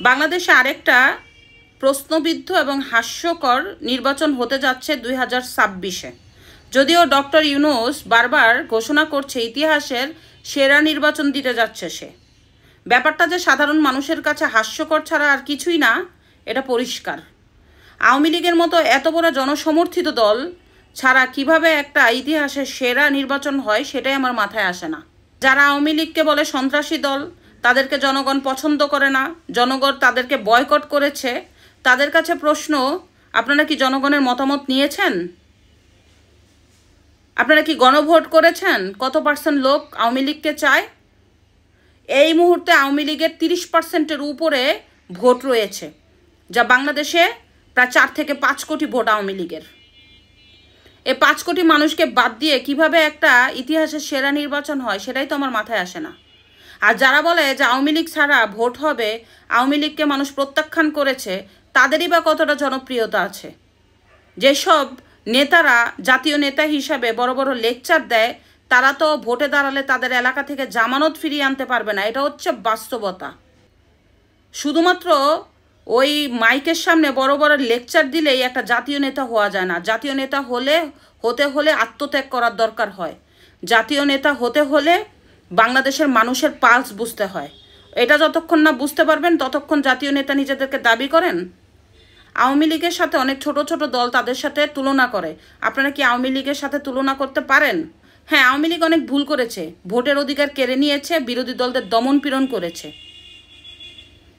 বাংলাদেশে আরেকটা প্রশ্নবিদ্ধ এবং হাস্যকর নির্বাচন হতে যাচ্ছে 2026-এ। যদিও ডক্টর ইউনূস বারবার ঘোষণা করছে ইতিহাসের সেরা নির্বাচন দিতে যাচ্ছে সে। ব্যাপারটা যে সাধারণ মানুষের কাছে হাস্যকর ছাড়া আর কিছুই না, এটা পরিষ্কার। আওয়ামী লীগের মতো এত বড় জনসমর্থিত দল ছাড়া কিভাবে একটা ইতিহাসের সেরা নির্বাচন হয় সেটাই আমার মাথায় আসে না। যারা আওয়ামী লীগকে বলে সন্ত্রাসী দল, তাদেরকে জনগণ পছন্দ করে না, জনগণ তাদেরকে বয়কট করেছে, তাদের কাছে প্রশ্ন, আপনারা কি জনগণের মতামত নিয়েছেন? আপনারা কি গণভোট করেছেন? কত পার্সেন্ট লোক আওয়ামী লীগকে চায়? এই মুহূর্তে আওয়ামী লীগের 30%-এর উপরে ভোট রয়েছে, যা বাংলাদেশে প্রায় 4 থেকে 5 কোটি ভোট আওয়ামী লীগের। এই 5 কোটি মানুষকে বাদ দিয়ে কিভাবে একটা ইতিহাসের সেরা নির্বাচন হয় সেটাই তো আমার মাথায় আসে না। আর যারা বলে যে আওয়ামী লীগ ছাড়া ভোট হবে, আওয়ামী লীগকে মানুষ প্রত্যাখ্যান করেছে, তাদেরই বা কতটা জনপ্রিয়তা আছে? যেসব নেতারা জাতীয় নেতা হিসাবে বড় বড় লেকচার দেয়, তারা তো ভোটে দাঁড়ালে তাদের এলাকা থেকে জামানত ফিরিয়ে আনতে পারবে না। এটা হচ্ছে বাস্তবতা। শুধুমাত্র ওই মাইকের সামনে বড় বড় লেকচার দিলেই একটা জাতীয় নেতা হওয়া যায় না। জাতীয় নেতা হতে হলে আত্মত্যাগ করার দরকার হয়। জাতীয় নেতা হতে হলে বাংলাদেশের মানুষের পালস বুঝতে হয়। এটা যতক্ষণ না বুঝতে পারবেন ততক্ষণ জাতীয় নেতা নিজেদেরকে দাবি করেন। আওয়ামী লীগের সাথে অনেক ছোট ছোট দল তাদের সাথে তুলনা করে। আপনারা কি আওয়ামী লীগের সাথে তুলনা করতে পারেন? হ্যাঁ, আওয়ামী লীগ অনেক ভুল করেছে, ভোটের অধিকার কেড়ে নিয়েছে, বিরোধী দলদের দমন পীড়ন করেছে,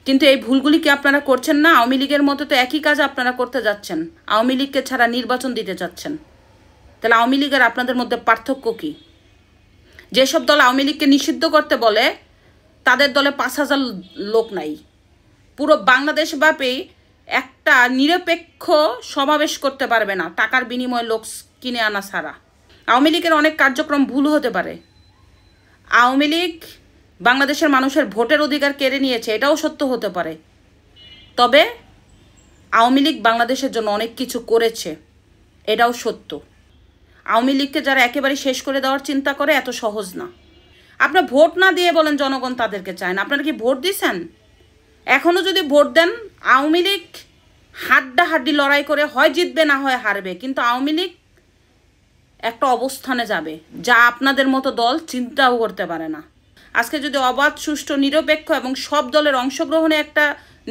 কিন্তু এই ভুলগুলি কি আপনারা করছেন না? আওয়ামী লীগের মতো তো একই কাজ আপনারা করতে যাচ্ছেন। আওয়ামী লীগকে ছাড়া নির্বাচন দিতে যাচ্ছেন। তাহলে আওয়ামী লীগের আপনাদের মধ্যে পার্থক্য কি? যেসব দল আওয়ামী লীগকে নিষিদ্ধ করতে বলে, তাদের দলে 5,000 লোক নাই। পুরো বাংলাদেশব্যাপী একটা নিরপেক্ষ সমাবেশ করতে পারবে না টাকার বিনিময়ে লোক কিনে আনা ছাড়া। আওয়ামী লীগের অনেক কার্যক্রম ভুল হতে পারে। আওয়ামী লীগ বাংলাদেশের মানুষের ভোটের অধিকার কেড়ে নিয়েছে, এটাও সত্য হতে পারে। তবে আওয়ামী লীগ বাংলাদেশের জন্য অনেক কিছু করেছে, এটাও সত্য। আওয়ামী লীগকে যারা একেবারে শেষ করে দেওয়ার চিন্তা করে, এত সহজ না। আপনার ভোট না দিয়ে বলেন জনগণ তাদেরকে চায় না। আপনারা কি ভোট দিয়েছেন? এখনও যদি ভোট দেন, আওয়ামী লীগ হাড্ডাহাড্ডি লড়াই করে হয় জিতবে না হয় হারবে, কিন্তু আওয়ামী লীগ একটা অবস্থানে যাবে যা আপনাদের মতো দল চিন্তাও করতে পারে না। আজকে যদি অবাধ, সুষ্ঠু, নিরপেক্ষ এবং সব দলের অংশগ্রহণে একটা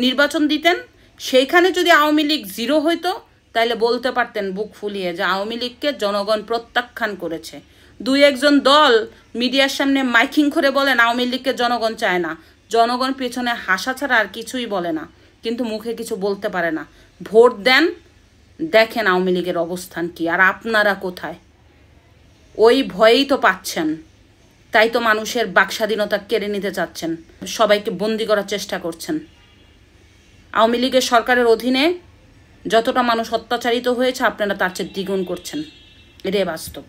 নির্বাচন দিতেন, সেইখানে যদি আওয়ামী লীগ 0 হইতো, তাহলে বলতে পারতেন বুক ফুলিয়ে যে আওয়ামী লীগকে জনগণ প্রত্যাখ্যান করেছে। 2-1 দল মিডিয়ার সামনে মাইকিং করে বলেন আওয়ামী লীগকে জনগণ চায় না। জনগণ পেছনে হাসা ছাড়া আর কিছুই বলে না, কিন্তু মুখে কিছু বলতে পারে না। ভোট দেন, দেখেন আওয়ামী লীগের অবস্থান কি, আর আপনারা কোথায়। ওই ভয়েই তো পাচ্ছেন, তাই তো মানুষের বাক স্বাধীনতা কেড়ে নিতে চাচ্ছেন, সবাইকে বন্দি করার চেষ্টা করছেন। আওয়ামী লীগের সরকারের অধীনে যতটা মানুষ অত্যাচারিত হয়েছে, আপনারা তার চেয়ে দ্বিগুণ করছেন। এটাই বাস্তব।